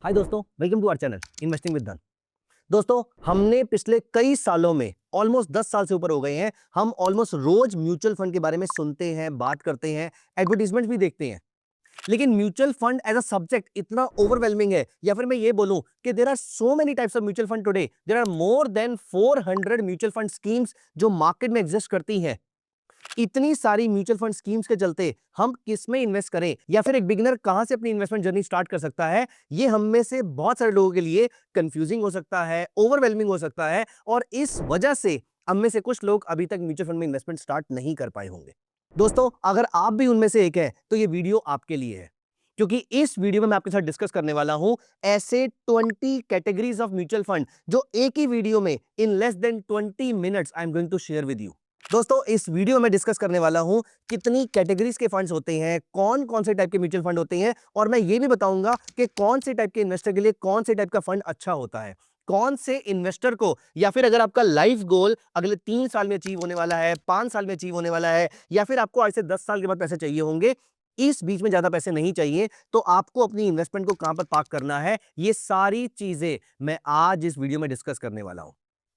हाय दोस्तों, welcome to our channel investing with Dhan. दोस्तों, हमने पिछले कई सालों में ऑलमोस्ट 10 साल से ऊपर हो गए हैं, हम ऑलमोस्ट रोज म्यूचुअल फंड के बारे में सुनते हैं, बात करते हैं, एडवर्टाइजमेंट भी देखते हैं। लेकिन mutual fund as a subject इतना ओवरवेलमिंग है, या फिर मैं ये बोलूं कि there are so many types of mutual fund today, there are more than 400 mutual fund schemes जो मार्केट में एग्जिस्ट करती हैं। इतनी सारी म्यूचुअल फंड स्कीम्स के चलते हम किस में इन्वेस्ट करें, या फिर एक बिगिनर कहां से अपनी इन्वेस्टमेंट जर्नी स्टार्ट कर सकता है, ये हम में से बहुत सारे लोगों के लिए कंफ्यूजिंग हो सकता है, ओवरवेलमिंग हो सकता है, और इस वजह से हम में से कुछ लोग अभी तक म्यूचुअल फंड में इन्वेस्टमेंट स्टार्ट नहीं कर पाए होंगे। दोस्तों, अगर आप भी उनमें से एक है तो ये वीडियो आपके लिए है, क्योंकि इस वीडियो में मैं आपके साथ डिस्कस करने वाला हूं ऐसे 20 कैटेगरीज ऑफ म्यूचुअल फंड जो एक ही वीडियो में in less than 20 minutes I am going to share with you. दोस्तों, इस वीडियो में डिस्कस करने वाला हूं कितनी कैटेगरीज के फंड्स होते हैं, कौन कौन से टाइप के म्यूचुअल फंड होते हैं, और मैं ये भी बताऊंगा कि कौन से टाइप के इन्वेस्टर के लिए कौन से टाइप का फंड अच्छा होता है, कौन से इन्वेस्टर को, या फिर अगर आपका लाइफ गोल अगले 3 साल में अचीव होने वाला है, 5 साल में अचीव होने वाला है, या फिर आपको आज से 10 साल के बाद पैसे चाहिए होंगे, इस बीच में ज्यादा पैसे नहीं चाहिए, तो आपको अपनी इन्वेस्टमेंट को कहां पर पार्क करना है, ये सारी चीजें मैं आज इस वीडियो में डिस्कस करने वाला हूं।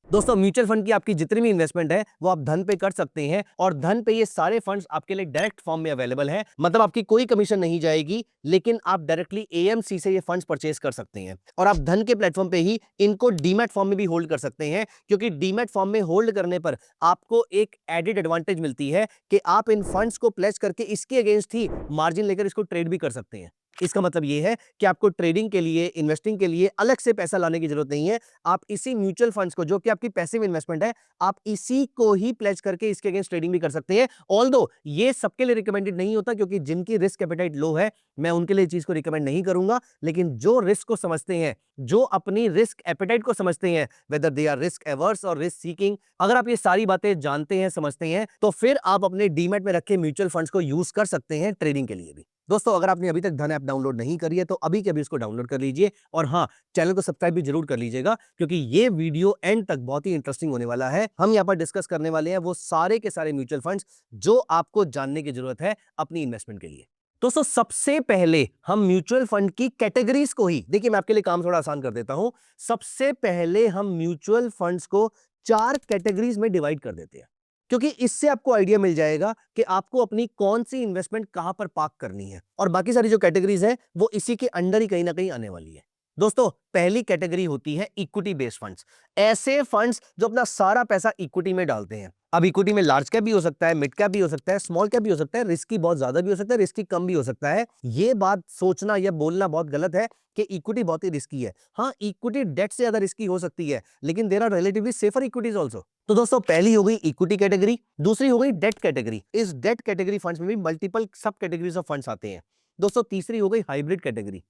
दोस्तों, म्यूचुअल फंड की आपकी जितनी भी इन्वेस्टमेंट है वो आप धन पे कर सकते हैं, और धन पे ये सारे फंड्स आपके लिए डायरेक्ट फॉर्म में अवेलेबल है, मतलब आपकी कोई कमीशन नहीं जाएगी, लेकिन आप डायरेक्टली एएमसी से ये फंड्स परचेज कर सकते हैं, और आप धन के प्लेटफॉर्म पे ही इनको डीमैट फॉर्म में भी होल्ड कर सकते हैं, क्योंकि डीमैट फॉर्म में होल्ड करने पर आपको एक एडेड एडवांटेज मिलती है कि आप इन फंड्स को प्लेस करके इसके अगेंस्ट ही मार्जिन लेकर इसको ट्रेड भी कर सकते हैं। इसका मतलब यह है कि आपको ट्रेडिंग के लिए, इन्वेस्टिंग के लिए अलग से पैसा लाने की जरूरत नहीं है। आप इसी म्यूचुअल फंड्स को, जो कि आपकी पैसिव इन्वेस्टमेंट है, आप इसी को ही प्लेज करके इसके अगेंस्ट ट्रेडिंग भी कर सकते हैं। ऑल्दो ये सबके लिए रिकमेंडेड नहीं होता, क्योंकि जिनकी रिस्क एपेटाइट लो है, मैं उनके लिए चीज को रिकमेंड नहीं करूंगा, लेकिन जो रिस्क को समझते हैं, जो अपनी रिस्क एपेटाइट को समझते हैं, whether they are risk averse और रिस्क सीकिंग, अगर आप ये सारी बातें जानते हैं, समझते हैं, तो फिर आप अपने डीमैट में रखे म्यूचुअल फंड्स को यूज कर सकते हैं ट्रेडिंग के लिए भी। दोस्तों, अगर आपने अभी तक धन ऐप डाउनलोड नहीं करी है तो अभी के अभी इसको डाउनलोड कर लीजिए, और हाँ, चैनल को सब्सक्राइब भी जरूर कर लीजिएगा, क्योंकि ये वीडियो एंड तक बहुत ही इंटरेस्टिंग होने वाला है। हम यहाँ पर डिस्कस करने वाले हैं वो सारे के सारे म्यूचुअल फंड्स जो आपको जानने की जरूरत है अपनी इन्वेस्टमेंट के लिए। दोस्तों, सबसे पहले हम म्यूचुअल फंड की कैटेगरीज को ही देखिए, मैं आपके लिए काम थोड़ा आसान कर देता हूं। सबसे पहले हम म्यूचुअल फंड्स को 4 कैटेगरीज में डिवाइड कर देते हैं, क्योंकि इससे आपको आइडिया मिल जाएगा कि आपको अपनी कौन सी इन्वेस्टमेंट कहां पर पार्क करनी है, और बाकी सारी जो कैटेगरीज है वो इसी के अंडर ही कहीं ना कहीं आने वाली है। दोस्तों, पहली कैटेगरी होती है इक्विटी बेस्ड फंड्स, ऐसे फंड्स जो अपना सारा पैसा इक्विटी में डालते हैं। अब इक्विटी में लार्ज कैप भी हो सकता है, मिड कैप भी हो सकता है, स्मॉल कैप भी हो सकता है, रिस्की बहुत ज्यादा भी हो सकता है, रिस्की कम भी हो सकता है। ये बात सोचना या बोलना बहुत गलत है कि इक्विटी बहुत ही रिस्की है। हाँ, इक्विटी डेट से ज्यादा रिस्की हो सकती है, लेकिन there are relatively safer equities also. तो दोस्तों, पहली हो गई इक्विटी कैटेगरी, दूसरी हो गई डेट कैटेगरी। इस डेट कैटेगरी फंड्स में भी मल्टीपल सब कैटेगरीज ऑफ फंड्स आते हैं। दोस्तों, तीसरी हो गई हाइब्रिड कैटेगरी।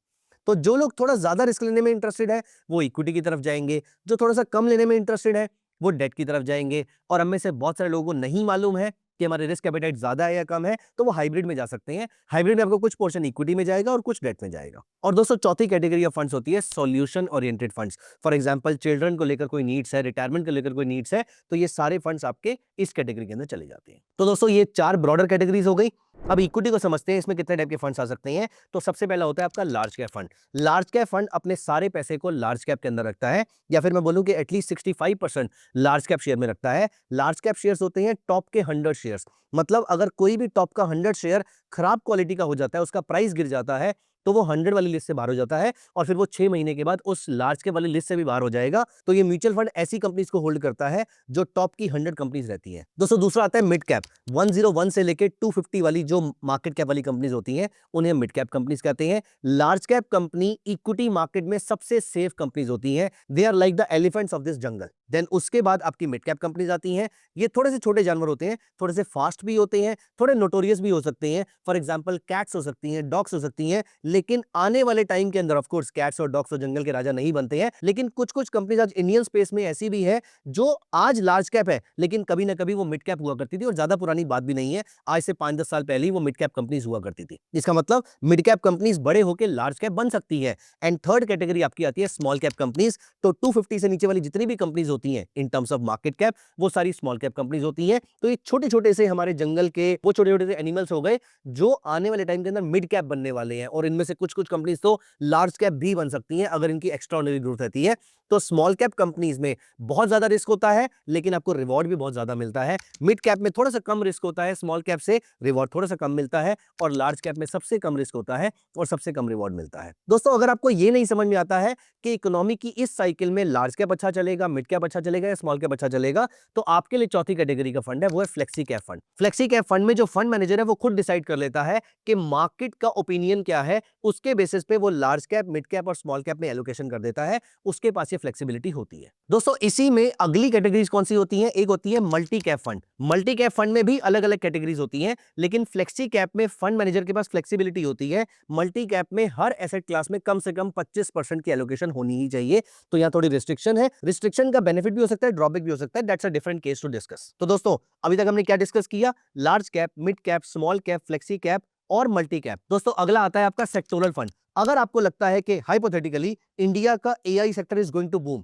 तो जो लोग थोड़ा ज्यादा रिस्क लेने में इंटरेस्टेड है वो इक्विटी की तरफ जाएंगे, जो थोड़ा सा कम लेने में इंटरेस्टेड है वो डेट की तरफ जाएंगे, और हम में से बहुत सारे लोगों को नहीं मालूम है कि हमारे रिस्क एपेटाइट ज्यादा है या कम है, तो वो हाइब्रिड में जा सकते हैं। हाइब्रिड में आपको कुछ पोर्शन इक्विटी में जाएगा और कुछ डेट में जाएगा। और दोस्तों, चौथी कैटेगरी ऑफ फंड्स होती है solution oriented funds. For example, children को लेकर कोई नीड्स है, रिटायरमेंट को लेकर कोई नीड्स है, तो ये सारे फंड्स आपके इस कैटेगरी के अंदर चले जाते हैं। तो दोस्तों, ये 4 ब्रॉडर कैटेगरीज हो गई। अब इक्विटी को समझते हैं, इसमें कितने टाइप के फंड्स आ सकते हैं। तो सबसे पहला होता है आपका large cap fund. Large cap fund अपने सारे पैसे को लार्ज कैप के अंदर रखता है, या फिर मैं बोलूं कि एटलीस्ट 65% लार्ज कैप शेयर में रखता है। लार्ज कैप शेयर्स होते हैं टॉप के 100 शेयर्स, मतलब अगर कोई भी टॉप का 100 शेयर खराब क्वालिटी का हो जाता है, उसका प्राइस गिर जाता है, तो वो 100 वाली लिस्ट से बाहर हो जाता है, और फिर वो 6 महीने के बाद उस लार्ज कैप वाली लिस्ट से भी बाहर हो जाएगा। तो ये म्यूचुअल फंड ऐसी कंपनीज को होल्ड करता है जो टॉप की 100 कंपनीज रहती हैं। दोस्तों, दूसरा आता है मिड कैप। 101 से लेके 250 वाली जो मार्केट कैप वाली कंपनीज होती हैं उन्हें मिड कैप कंपनीज कहते हैं। Large cap company equity market में सबसे सेफ कंपनीज होती हैं। They are like the elephants of this jungle. Then उसके बाद आपकी मिड कैप कंपनीज आती हैं। ये थोड़े से छोटे जानवर होते हैं, थोड़े से फास्ट भी होते हैं, थोड़े नोटोरियस भी हो सकते हैं। फॉर एग्जांपल, कैट्स हो सकती हैं, डॉग्स हो सकती हैं, लेकिन आने वाले टाइम के अंदर ऑफ कोर्स कैट्स और डॉग्स और जंगल के राजा नहीं बनते हैं। लेकिन कुछ कुछ कंपनीज आज इंडियन स्पेस में ऐसी भी है जो आज लार्ज कैप है, लेकिन कभी ना कभी वो मिड कैप हुआ करती थी, और ज्यादा पुरानी बात भी नहीं है, आज से 5-10 साल पहले ही वो मिड कैप कंपनीज हुआ करती थी। इसका मतलब मिड कैप कंपनीज बड़े होकर लार्ज कैप बन सकती है। एंड थर्ड कैटेगरी आपकी आती है स्मॉल कैप कंपनीज। तो 250 से नीचे वाली जितनी भी कंपनीज होती हैं in terms of market cap, वो सारी स्मॉल कैप कंपनीज होती हैं। तो ये छोटे छोटे से हमारे जंगल के वो छोटे छोटे से एनिमल्स हो गए जो आने वाले टाइम के अंदर मिड कैप बनने वाले हैं, और इनमें से कुछ कुछ कंपनीज तो लार्ज कैप भी बन सकती हैं अगर इनकी एक्स्ट्राऑर्डिनरी ग्रोथ रहती है। तो स्मॉल कैप कंपनीज में बहुत ज्यादा रिस्क होता है लेकिन आपको रिवॉर्ड भी बहुत ज्यादा मिलता है। मिड कैप में थोड़ा सा कम रिस्क होता है, स्मॉल कैप से रिवॉर्ड थोड़ा सा कम मिलता है, और लार्ज कैप में सबसे कम रिस्क होता है और सबसे कम रिवॉर्ड मिलता है। दोस्तों अगर आपको ये नहीं समझ में आता है कि इकोनॉमी की इस साइकिल में लार्ज कैप अच्छा चलेगा, मिड कैप अच्छा चलेगा या स्मॉल कैप अच्छा चलेगा, तो आपके लिए चौथी कैटेगरी का फंड है, वो है flexi cap fund. Flexi cap fund में जो फंड मैनेजर है वो खुद डिसाइड कर लेता है कि मार्केट का ओपिनियन क्या है, उसके बेसिस पे वो लार्ज कैप, मिड कैप और स्मॉल कैप में एलोकेशन कर देता है। उसके पास ये फ्लेक्सिबिलिटी होती है। दोस्तों इसी में अगली कैटेगरीज कौन सी होती हैं? एक होती है multi cap fund. Multi cap fund में भी अलग अलग कैटेगरीज होती हैं, लेकिन फ्लेक्सी कैप में फंड मैनेजर के पास फ्लेक्सिबिलिटी होती है। मल्टी कैप में हर एसेट क्लास में कम से कम 25% की एलोकेशन होनी ही चाहिए। तो यहां थोड़ी रिस्ट्रिक्शन है। रिस्ट्रिक्शन का बेनिफिट भी हो सकता है, ड्रॉबैक भी हो सकता है। That's a different case to discuss. तो दोस्तों अभी तक हमने क्या डिस्कस किया? Large cap, mid cap, small cap, flexi cap और मल्टी कैप। दोस्तों अगला आता है आपका सेक्टोरल फंड। अगर आपको लगता है कि हाइपोथेटिकली इंडिया का AI sector is going to boom,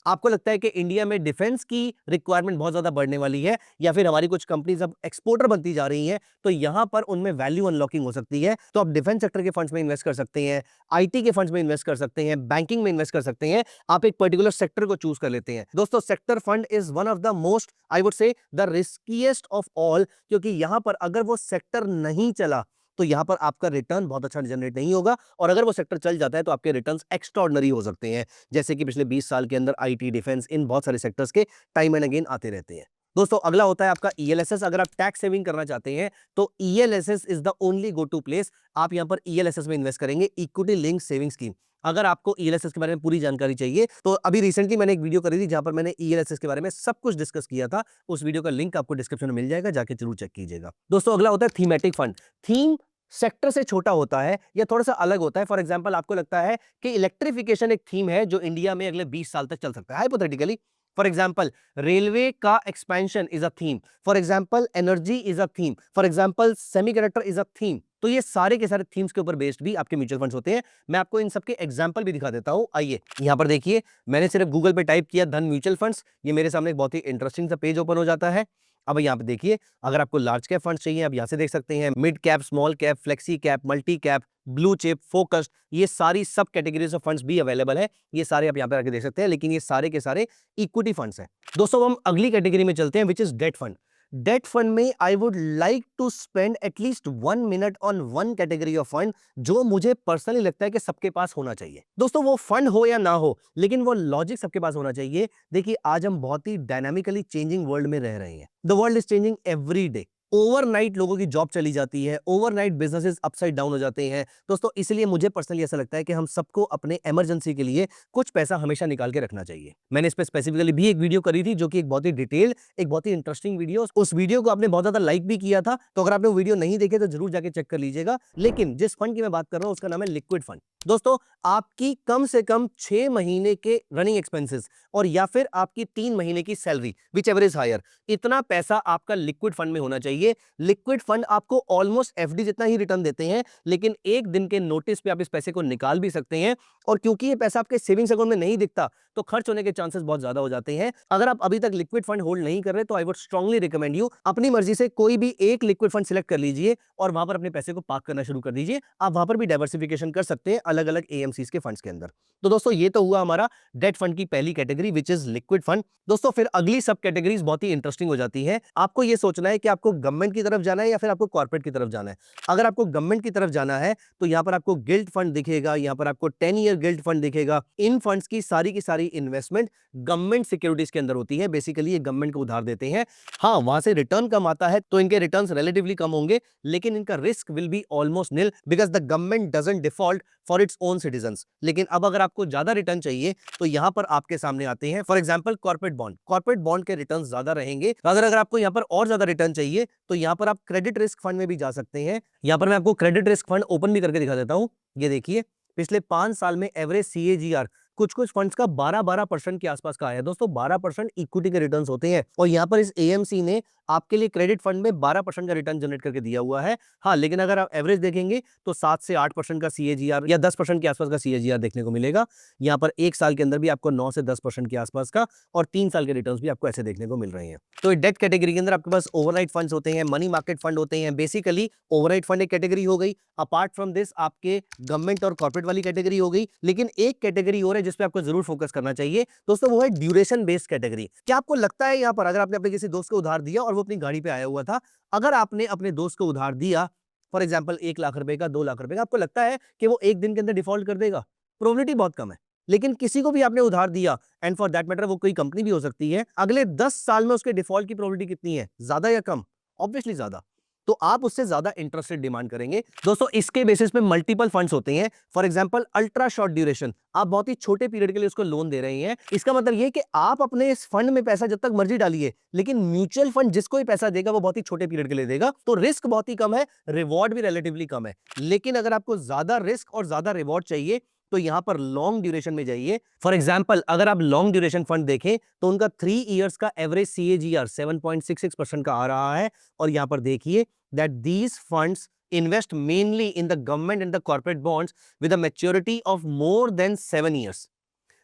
आपको लगता है कि इंडिया में डिफेंस की रिक्वायरमेंट बहुत ज्यादा बढ़ने वाली है, या फिर हमारी कुछ कंपनीज अब एक्सपोर्टर बनती जा रही हैं, तो यहां पर उनमें वैल्यू अनलॉकिंग हो सकती है, तो आप डिफेंस सेक्टर के फंड्स में इन्वेस्ट कर सकते हैं, आईटी के फंड्स में इन्वेस्ट कर सकते हैं, बैंकिंग में इन्वेस्ट कर सकते हैं। आप एक पर्टिकुलर सेक्टर को चूज कर लेते हैं। दोस्तों sector fund is one of the most, I would say the riskiest of all, क्योंकि यहां पर अगर वो सेक्टर नहीं चला तो यहां पर आपका रिटर्न बहुत अच्छा जनरेट नहीं होगा, और अगर वो सेक्टर चल जाता है तो आपके रिटर्न्स एक्स्ट्राऑर्डिनरी हो सकते हैं, जैसे कि पिछले 20 साल के अंदर आईटी, डिफेंस, इन बहुत सारे सेक्टर्स के टाइम एंड अगेन आते रहते हैं। दोस्तों अगला होता है आपका ईएलएसएस। अगर आप टैक्स सेविंग करना चाहते हैं तो ELSS is the only go to place. आप यहां पर ईएलएसएस में इन्वेस्ट करेंगे, इक्विटी लिंक सेविंग स्कीम। अगर आपको ईएलएसएस के बारे में पूरी जानकारी चाहिए तो अभी रिसेंटली मैंने एक वीडियो करी थी जहां पर मैंने ईएलएसएस के बारे में सब कुछ डिस्कस किया था। उस वीडियो का लिंक आपको डिस्क्रिप्शन में मिल जाएगा, जाके जरूर चेक कीजिएगा। दोस्तों अगला होता है थीमेटिक फंड। थीम सेक्टर से छोटा होता है या थोड़ा सा अलग होता है। फॉर एग्जांपल आपको लगता है कि इलेक्ट्रिफिकेशन एक थीम है जो इंडिया में अगले 20 साल तक चल सकता है हाइपोथेटिकली। फॉर एग्जांपल रेलवे का expansion is a theme, for example energy is a theme, for example semiconductor is a theme. तो ये सारे के सारे थीम्स के ऊपर बेस्ड भी आपके म्यूचुअल फंड्स होते हैं। मैं आपको इन सबके एग्जांपल भी दिखा देता हूं। आइए यहां पर देखिए, मैंने सिर्फ गूगल पे टाइप किया धन म्यूचुअल फंड्स, ये मेरे सामने एक बहुत ही इंटरेस्टिंग सा पेज ओपन हो जाता है। अब यहाँ पे देखिए, अगर आपको लार्ज कैप फंड चाहिए आप यहाँ से देख सकते हैं, mid cap, small cap, flexi cap, multi cap, blue chip, focused, ये सारी सब कैटेगरीज ऑफ फंड्स भी अवेलेबल है। ये सारे आप यहाँ पे आके देख सकते हैं, लेकिन ये सारे के सारे इक्विटी फंड्स हैं। दोस्तों हम अगली कैटेगरी में चलते हैं which is debt fund. Debt fund में I would like to spend at least 1 minute on one category of fund जो मुझे पर्सनली लगता है कि सबके पास होना चाहिए। दोस्तों वो फंड हो या ना हो, लेकिन वो लॉजिक सबके पास होना चाहिए। देखिए आज हम बहुत ही डायनामिकली चेंजिंग वर्ल्ड में रह रहे हैं। The world is changing every day. Overnight लोगों की जॉब चली जाती है, ओवरनाइट बिजनेसेस अपसाइड डाउन हो जाते हैं। दोस्तों इसलिए मुझे पर्सनली ऐसा लगता है कि हम सबको अपने इमरजेंसी के लिए कुछ पैसा हमेशा निकाल के रखना चाहिए। मैंने इस पे स्पेसिफिकली भी एक वीडियो करी थी जो कि एक बहुत ही डिटेल, एक बहुत ही इंटरेस्टिंग वीडियो, उस वीडियो को आपने बहुत ज्यादा लाइक भी किया था। तो अगर आपने वो वीडियो नहीं देखे तो जरूर जाके चेक कर लीजिएगा। लेकिन जिस फंड की मैं बात कर रहा हूं उसका नाम है लिक्विड फंड। दोस्तों आपकी कम से कम 6 महीने के रनिंग एक्सपेंसेस और या फिर आपकी 3 महीने की salary, whichever is higher, इतना पैसा आपका लिक्विड फंड में होना चाहिए। लिक्विड फंड आपको ऑलमोस्ट एफडी जितना ही रिटर्न देते हैं, लेकिन एक दिन के नोटिस पे आप इस पैसे को निकाल भी सकते हैं। और क्योंकि ये पैसा आपके सेविंग्स अकाउंट में नहीं दिखता तो खर्च होने के चांसेस बहुत ज्यादा हो जाते हैं। अगर आप अभी तक लिक्विड फंड होल्ड नहीं कर रहे तो I would strongly recommend you अपनी मर्जी से कोई भी एक लिक्विड फंड सिलेक्ट कर लीजिए और वहां पर अपने पैसे को पार्क करना शुरू कर दीजिए। आप वहां पर भी डाइवर्सिफिकेशन कर सकते हैं अलग अलग एएमसीज के फंड्स के अंदर। तो दोस्तों ये तो हुआ हमारा डेट फंड की पहली category which is liquid fund. दोस्तों फिर अगली सब कैटेगरीज बहुत ही इंटरेस्टिंग हो जाती है। आपको ये सोचना है कि आपको गवर्नमेंट की तरफ जाना है या फिर आपको कॉर्पोरेट की तरफ जाना है। अगर आपको गवर्नमेंट की तरफ जाना है तो यहां पर आपको गिल्ड फंड दिखेगा, यहां पर आपको 10 ईयर गिल्ड फंड दिखेगा। इन फंड्स की सारी इन्वेस्टमेंट गवर्नमेंट सिक्योरिटीज के अंदर होती है। बेसिकली ये गवर्नमेंट को उधार देते हैं। हाँ वहां से रिटर्न कम आता है तो इनके रिटर्न्स रिलेटिवली कम होंगे, लेकिन इनका risk will be almost nil because the government doesn't default for its own citizens. लेकिन अब अगर आपको ज्यादा रिटर्न चाहिए तो यहां पर आपके सामने आते हैं for example corporate bond. Corporate bond के रिटर्न ज्यादा रहेंगे। अगर आपको यहां पर और ज्यादा रिटर्न चाहिए तो यहां पर आप क्रेडिट रिस्क फंड में भी जा सकते हैं। यहां पर मैं आपको क्रेडिट रिस्क फंड ओपन भी करके दिखा देता हूं। ये देखिए पिछले 5 साल में एवरेज सीएजीआर कुछ कुछ फंड्स का 12% के आसपास का आया। दोस्तों 12% इक्विटी के रिटर्न्स होते हैं और यहाँ पर इस एएमसी ने आपके लिए क्रेडिट फंड में 12% का रिटर्न जनरेट करके दिया हुआ है। हाँ, लेकिन अगर आप एवरेज देखेंगे तो 7 से 8% का सीएजीआर या 10% के आसपास का सीएजीआर देखने को मिलेगा। यहाँ पर 1 साल के अंदर भी आपको 9 से 10% के आसपास का और 3 साल के रिटर्न्स भी आपको ऐसे देखने को मिल रहे हैं। तो डेट कैटेगरी के अंदर आपके पास ओवरनाइट फंड्स होते हैं, मनी मार्केट फंड होते हैं। बेसिकली ओवरनाइट फंड एक कैटेगरी हो गई। अपार्ट फ्रॉम दिस आपके गवर्नमेंट और कॉर्पोरेट वाली कैटेगरी हो गई। लेकिन एक कैटेगरी और है जिस पे आपको जरूर फोकस करना चाहिए दोस्तों, वो है ड्यूरेशन बेस्ड कैटेगरी। क्या आपको लगता है यहाँ पर अगर आपने अपने किसी दोस्त को उधार दिया और वो अपनी गाड़ी पे आया हुआ था, अगर आपने अपने दोस्त को उधार दिया फॉर एग्जाम्पल 1 लाख रुपए का, 2 लाख रुपए का, आपको लगता है कि वो एक दिन के अंदर डिफॉल्ट कर देगा? प्रोबेबिलिटी बहुत कम है। लेकिन किसी को भी आपने उधार दिया, एंड फॉर दैट मैटर वो कोई कंपनी भी हो सकती है, अगले 10 साल में उसके डिफॉल्ट की प्रोबेबिलिटी कितनी है? ज्यादा या कम? ऑब्वियसली ज्यादा। तो आप उससे ज्यादा इंटरेस्ट रेट डिमांड करेंगे। दोस्तों इसके बेसिस पे मल्टीपल फंड्स होते हैं। For example ultra short duration, आप बहुत ही छोटे पीरियड के लिए उसको लोन दे रहे हैं। इसका मतलब ये कि आप अपने इस फंड में पैसा जब तक मर्जी डालिए, लेकिन म्यूचुअल फंड जिसको भी पैसा देगा वो बहुत ही छोटे पीरियड के लिए देगा। तो रिस्क बहुत ही कम है, रिवॉर्ड भी रिलेटिवली कम है। लेकिन अगर आपको ज्यादा रिस्क और ज्यादा रिवॉर्ड चाहिए तो यहां पर लॉन्ग ड्यूरेशन में जाइए। फॉर एग्जांपल अगर आप लॉन्ग ड्यूरेशन फंड देखें तो उनका 3 इयर्स का एवरेज सीएजीआर 7.66% का आ रहा है। और यहां पर देखिए that these funds invest mainly in the government and the corporate bonds with a maturity of more than 7 years.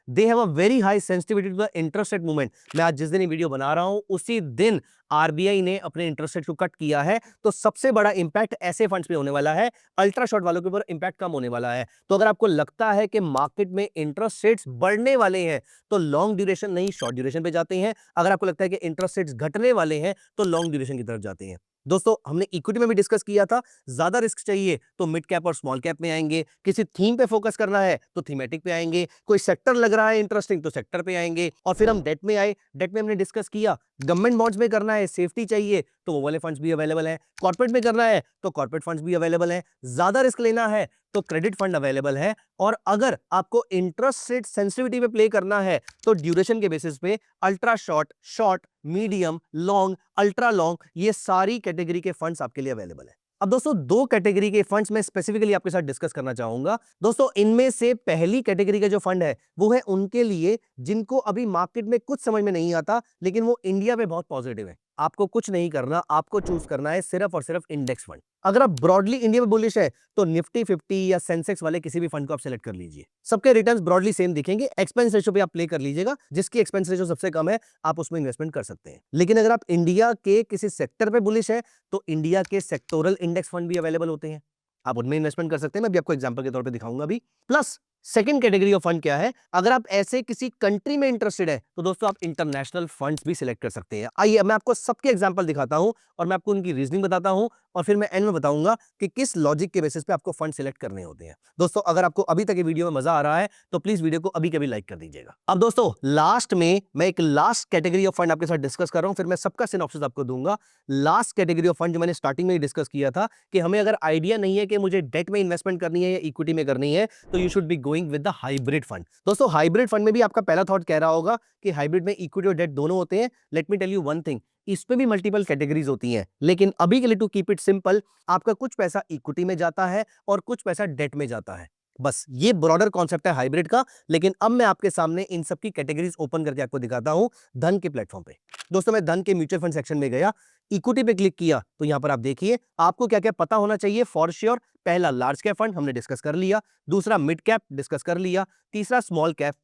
They have a very high sensitivity to the interest rate movement. मैं आज जिस दिन ये वीडियो बना रहा हूं उसी दिन आरबीआई ने अपने इंटरेस्ट रेट को कट किया है। तो सबसे बड़ा इंपैक्ट ऐसे फंड्स पे होने वाला है, अल्ट्रा शॉर्ट वालों के ऊपर इंपैक्ट कम होने वाला है। तो अगर आपको लगता है कि मार्केट में इंटरेस्ट रेट्स बढ़ने वाले हैं तो लॉन्ग ड्यूरेशन नहीं शॉर्ट ड्यूरेशन पे जाते हैं। अगर आपको लगता है कि इंटरेस्ट रेट्स घटने वाले हैं तो लॉन्ग ड्यूरेशन की तरफ जाते हैं। दोस्तों हमने इक्विटी में भी डिस्कस किया था, ज्यादा रिस्क चाहिए तो मिड कैप और स्मॉल कैप में आएंगे, किसी थीम पे फोकस करना है तो थीमेटिक पे आएंगे, कोई सेक्टर लग रहा है इंटरेस्टिंग तो सेक्टर पे आएंगे। और फिर हम डेट में आए, डेट में हमने डिस्कस किया गवर्नमेंट बॉन्ड्स में करना है, सेफ्टी चाहिए तो वो वाले फंड्स भी अवेलेबल है, कॉर्पोरेट में करना है तो कॉर्पोरेट फंड्स भी अवेलेबल है, ज्यादा रिस्क लेना है तो क्रेडिट फंड अवेलेबल है। और अगर आपको इंटरेस्ट रेट सेंसिटिविटी पे प्ले करना है तो ड्यूरेशन के बेसिस पे ultra short, short, medium, long, ultra long, ये सारी कैटेगरी के फंड्स आपके लिए अवेलेबल है। अब दोस्तों 2 कैटेगरी के फंड्स मैं स्पेसिफिकली आपके साथ डिस्कस करना चाहूंगा। दोस्तों इनमें से पहली कैटेगरी का जो फंड है वो है उनके लिए जिनको अभी मार्केट में कुछ समझ में नहीं आता, लेकिन वो इंडिया पे बहुत पॉजिटिव है। आपको कुछ नहीं करना, आपको चूज करना है सिर्फ और सिर्फ इंडेक्स फंड। अगर आप ब्रॉडली इंडिया में बुलिश है तो निफ्टी 50 या सेंसेक्स वाले किसी भी फंड को आप सेलेक्ट कर लीजिए। सबके रिटर्न्स ब्रॉडली सेम दिखेंगे। एक्सपेंस रेशो पे आप प्ले कर लीजिएगा, जिसकी एक्सपेंस रेशो सबसे कम है आप उसमें इन्वेस्टमेंट कर सकते हैं। लेकिन अगर आप इंडिया के किसी सेक्टर पे बुलिश है तो इंडिया के सेक्टोरल इंडेक्स फंड भी अवेलेबल होते हैं, आप उनमें इन्वेस्टमेंट कर सकते हैं। मैं भी आपको एग्जांपल के तौर पे दिखाऊंगा भी। Plus second category of fund क्या है, अगर आप ऐसे किसी कंट्री में इंटरेस्टेड है तो दोस्तों आप इंटरनेशनल फंड्स भी सिलेक्ट कर सकते हैं। आइए मैं आपको सबके एग्जांपल दिखाता हूं और मैं आपको उनकी रीजनिंग बताता हूं और फिर मैं एंड में बताऊंगा कि किस लॉजिक के बेसिस पे आपको फंड सिलेक्ट करने होते हैं। दोस्तों अगर आपको अभी तक ये वीडियो में मजा आ रहा है तो प्लीज वीडियो को अभी कभी लाइक कर दीजिएगा। अब दोस्तों लास्ट में मैं एक लास्ट कैटेगरी ऑफ फंड आपके साथ डिस्कस कर रहा हूं, फिर मैं सबका सिनॉप्सिस आपको दूंगा। लास्ट कैटेगरी ऑफ फंड जो मैंने स्टार्टिंग में ही डिस्कस किया था कि हमें अगर आइडिया नहीं है कि मुझे डेट में इन्वेस्टमेंट करनी है या इक्विटी में करनी है तो you should be going with the hybrid fund. दोस्तों हाइब्रिड फंड में भी आपका पहला थॉट कह रहा होगा कि हाइब्रिड में इक्विटी और डेट दोनों होते हैं। Let me tell you one thing, इस पे भी मल्टीपल कैटेगरीज होती हैं, लेकिन अभी के लिए टू कीप इट सिंपल आपका कुछ पैसा इक्विटी में जाता है और कुछ पैसा डेट में जाता है। बस ये ब्रॉडर कॉन्सेप्ट है हाइब्रिड का। लेकिन अब मैं आपके सामने इन सब की कैटेगरीज ओपन करके आपको दिखाता हूं धन के प्लेटफॉर्म पे। दोस्तों मैं धन के म्यूचुअल फंड सेक्शन में गया, इक्विटी पे क्लिक किया तो यहां पर आप देखिए आपको क्या क्या पता होना चाहिए फॉर श्योर। पहला लार्ज कैप फंड हमने डिस्कस कर लिया, दूसरा मिड कैप डिस्कस कर लिया, तीसरा स्मॉल कैप,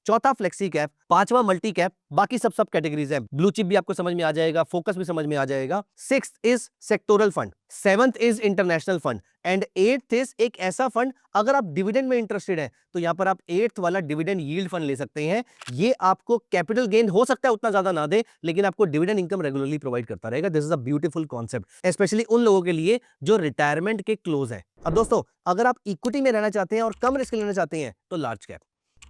चौथा फ्लेक्सी कैप, पांचवा मल्टी कैप, बाकी सब सब कैटेगरीज है। ब्लू चिप भी आपको समझ में आ जाएगा, फोकस भी समझ में आ जाएगा। 6th is sectoral fund, 7th is international fund and 8th is एक ऐसा फंड अगर आप डिविडेंड में इंटरेस्टेड हैं तो यहां पर आप 8th वाला डिविडेंड यील्ड फंड ले सकते हैं। ये आपको कैपिटल गेन हो सकता है उतना ज्यादा ना दे, लेकिन आपको डिविडेंड इनकम रेगुलरली प्रोवाइड करता रहेगा। This is a beautiful concept specially उन लोगों के लिए जो रिटायरमेंट के क्लोज है। अब दोस्तों अगर आप इक्विटी में रहना चाहते हैं और कम रिस्क लेना चाहते हैं तो लार्ज कैप,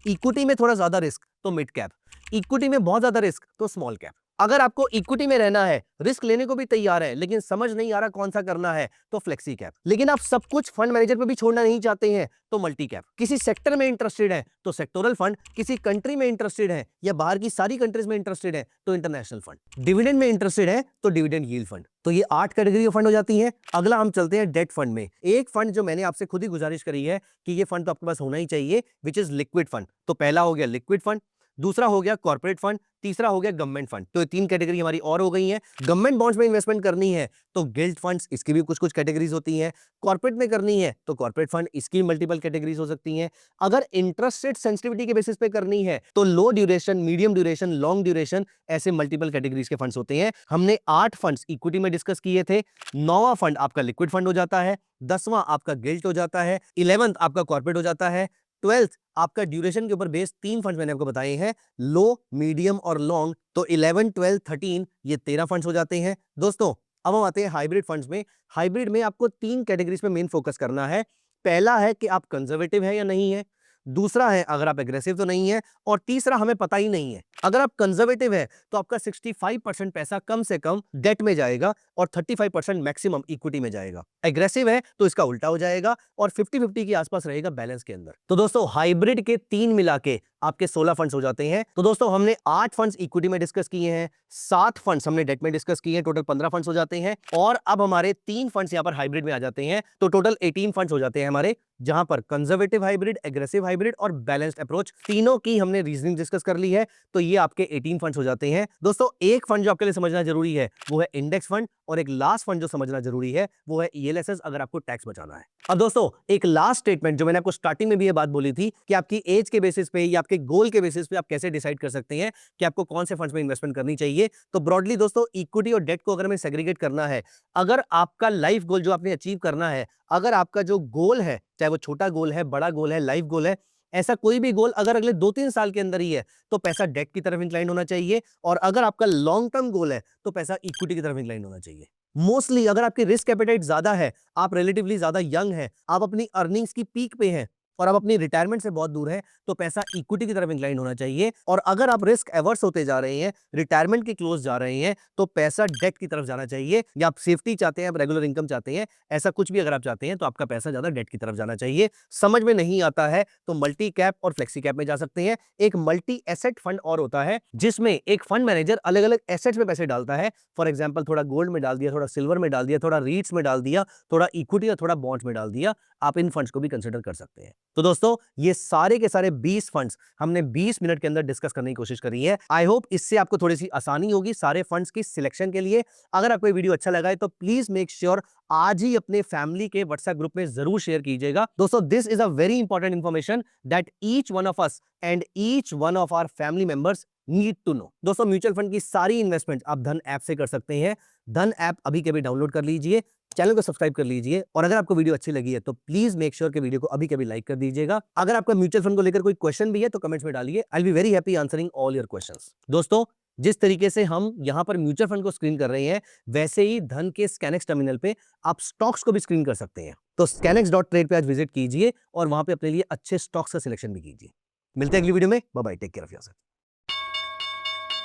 इक्विटी में थोड़ा ज्यादा रिस्क तो मिड कैप, इक्विटी में बहुत ज्यादा रिस्क तो स्मॉल कैप। अगर आपको इक्विटी में रहना है, रिस्क लेने को भी तैयार है, लेकिन समझ नहीं आ रहा कौन सा करना है, तो फ्लेक्सी कैप। लेकिन आप सब कुछ फंड मैनेजर पे भी छोड़ना नहीं चाहते हैं, तो मल्टी कैप। किसी सेक्टर में इंटरेस्टेड है तो सेक्टोरल फंड, किसी कंट्री में इंटरेस्टेड है या बाहर की सारी कंट्रीज में इंटरेस्टेड है तो इंटरनेशनल फंड, डिविडेंड में इंटरेस्टेड है तो डिविडेंड यील्ड फंड। तो ये 8 कैटेगरी फंड हो जाती है। अगला हम चलते हैं डेट फंड में। एक फंड जो मैंने आपसे खुद ही गुजारिश करी है कि ये फंड तो आपके पास होना ही चाहिए, विच इज लिक्विड फंड। तो पहला हो गया लिक्विड फंड, दूसरा हो गया कॉर्पोरेट फंड, तीसरा हो गया गवर्नमेंट फंड। तो ये 3 कैटेगरी हमारी और हो गई हैं। गवर्नमेंट बॉन्ड्स में इन्वेस्टमेंट करनी है तो गिल्ड फंड्स, इसकी भी कुछ कुछ कैटेगरीज होती हैं। कॉर्पोरेट में करनी है तो कॉर्पोरेट फंड, इसकी मल्टीपल कैटेगरीज हो सकती हैं। अगर इंटरेस्ट रेट सेंसिटिविटी के बेसिस पे करनी है तो low duration, medium duration, long duration, ऐसे मल्टीपल कैटेगरीज के फंड्स होते हैं। हमने 8 फंड्स इक्विटी में डिस्कस किए थे। 9वां फंड आपका लिक्विड फंड हो जाता है, 10वां आपका गिल्ट हो जाता है, 11th आपका कॉर्पोरेट हो जाता है, 12th आपका ड्यूरेशन के ऊपर बेस्ड 3 फंड्स मैंने आपको बताए हैं, लो, मीडियम और लॉन्ग। तो 11, 12, 13 ये 13 फंड्स हो जाते हैं। दोस्तों अब हम आते हैं हाइब्रिड फंड्स में। हाइब्रिड में आपको 3 कैटेगरीज पे मेन फोकस करना है। पहला है कि आप कंजर्वेटिव है या नहीं है, दूसरा है अगर आप एग्रेसिव तो नहीं है, और तीसरा हमें पता ही नहीं है। अगर आप कंजर्वेटिव है तो आपका 65% पैसा कम से कम डेट में जाएगा और 35% मैक्सिमम इक्विटी में जाएगा। एग्रेसिव है तो इसका उल्टा हो जाएगा और 50-50 के आसपास रहेगा बैलेंस के अंदर। तो दोस्तों हाइब्रिड के 3 मिला के आपके 16 फंड्स हो जाते हैं। तो दोस्तों हमने 8 फंड्स इक्विटी में डिस्कस किए हैं, 7 फंड्स हमने डेट में डिस्कस किए हैं, टोटल 15 फंड्स हो जाते हैं। और अब हमारे 3 फंड्स यहां पर हाइब्रिड में आ जाते हैं, तो टोटल 18 फंड्स हो जाते हैं हमारे, जहां पर कंजर्वेटिव हाइब्रिड, एग्रेसिव हाइब्रिड और बैलेंस्ड अप्रोच तीनों की हमने रीजनिंग डिस्कस कर ली है। तो ये आपके 18 फंड्स हो जाते हैं। दोस्तों एक फंड जो आपके लिए समझना जरूरी है वो है इंडेक्स फंड, और एक लास्ट फंड जो समझना जरूरी है वो है ईएलएसएस, अगर आपको टैक्स बचाना है। अब दोस्तों एक लास्ट स्टेटमेंट जो मैंने आपको स्टार्टिंग में भी ये बात बोली थी कि आपकी एज के बेसिस पे या आपके गोल के बेसिस पे आप कैसे डिसाइड कर सकते हैं कि आपको कौन से फंड्स में इन्वेस्टमेंट करनी चाहिए। तो ब्रॉडली दोस्तों इक्विटी और डेट को अगर हमें सेग्रीगेट करना है, अगर आपका लाइफ गोल जो आपने अचीव करना है, अगर आपका जो गोल है, चाहे वो छोटा गोल है, बड़ा गोल है, लाइफ गोल है, ऐसा कोई भी गोल अगर अगले 2-3 साल के अंदर ही है तो पैसा डेट की तरफ इंक्लाइन होना चाहिए। और अगर आपका लॉन्ग टर्म गोल है तो पैसा इक्विटी की तरफ इंक्लाइन होना चाहिए। मोस्टली अगर आपकी रिस्क एपेटाइट ज्यादा है, आप रिलेटिवली ज्यादा यंग हैं, आप अपनी अर्निंग्स की पीक पे हैं और आप अपनी रिटायरमेंट से बहुत दूर है, तो पैसा इक्विटी की तरफ इंक्लाइन होना चाहिए। और अगर आप रिस्क एवर्स होते जा रहे हैं, रिटायरमेंट के क्लोज जा रहे हैं, तो पैसा डेट की तरफ जाना चाहिए। या आप सेफ्टी चाहते हैं, आप रेगुलर इनकम चाहते हैं, ऐसा कुछ भी अगर आप चाहते हैं तो आपका पैसा ज्यादा डेट की तरफ जाना चाहिए। समझ में नहीं आता है तो मल्टी कैप और फ्लेक्सी कैप में जा सकते हैं। एक मल्टी एसेट फंड और होता है जिसमें एक फंड मैनेजर अलग अलग एसेट्स में पैसे डालता है। फॉर एग्जाम्पल थोड़ा गोल्ड में डाल दिया, थोड़ा सिल्वर में डाल दिया, थोड़ा रीट्स में डाल दिया, थोड़ा इक्विटी या थोड़ा बॉन्ड्स में डाल दिया। आप इन फंड्स को भी कंसिडर कर सकते हैं। तो दोस्तों ये सारे के सारे 20 फंड्स हमने 20 मिनट के अंदर डिस्कस करने की कोशिश करी है। आई होप इससे आपको थोड़ी सी आसानी होगी सारे फंड्स की सिलेक्शन के लिए। अगर आपको ये वीडियो अच्छा लगा है तो प्लीज मेक श्योर आज ही अपने फैमिली के व्हाट्सएप ग्रुप में जरूर शेयर कीजिएगा। दोस्तों this is a very important information that each one of us and each one of our family members need to know. दोस्तों म्यूचुअल फंड की सारी इन्वेस्टमेंट आप धन ऐप से कर सकते हैं। धन ऐप अभी के अभी डाउनलोड कर लीजिए, चैनल को सब्सक्राइब कर लीजिए, और अगर आपको वीडियो अच्छी लगी है तो प्लीज मेक श्योर कि वीडियो को अभी के अभी लाइक कर दीजिएगा। अगर आपका म्यूचुअल फंड को लेकर कोई क्वेश्चन भी है तो कमेंट्स में डालिए, I will be very happy answering all your questions. दोस्तों जिस तरीके से हम यहां पर म्यूचुअल फंड को स्क्रीन कर रहे हैं, वैसे ही धन के स्कैनेक्स टर्मिनल पे आप स्टॉक्स को भी स्क्रीन कर सकते हैं। तो scanex.trade पे आज विजिट कीजिए और वहां पे अपने लिए अच्छे स्टॉक्स का सिलेक्शन भी कीजिए। मिलते हैं अगली वीडियो में। Bye bye, take care of yourself.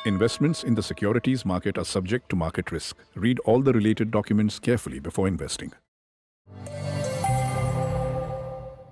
Investments in the securities market are subject to market risk. Read all the related documents carefully before investing.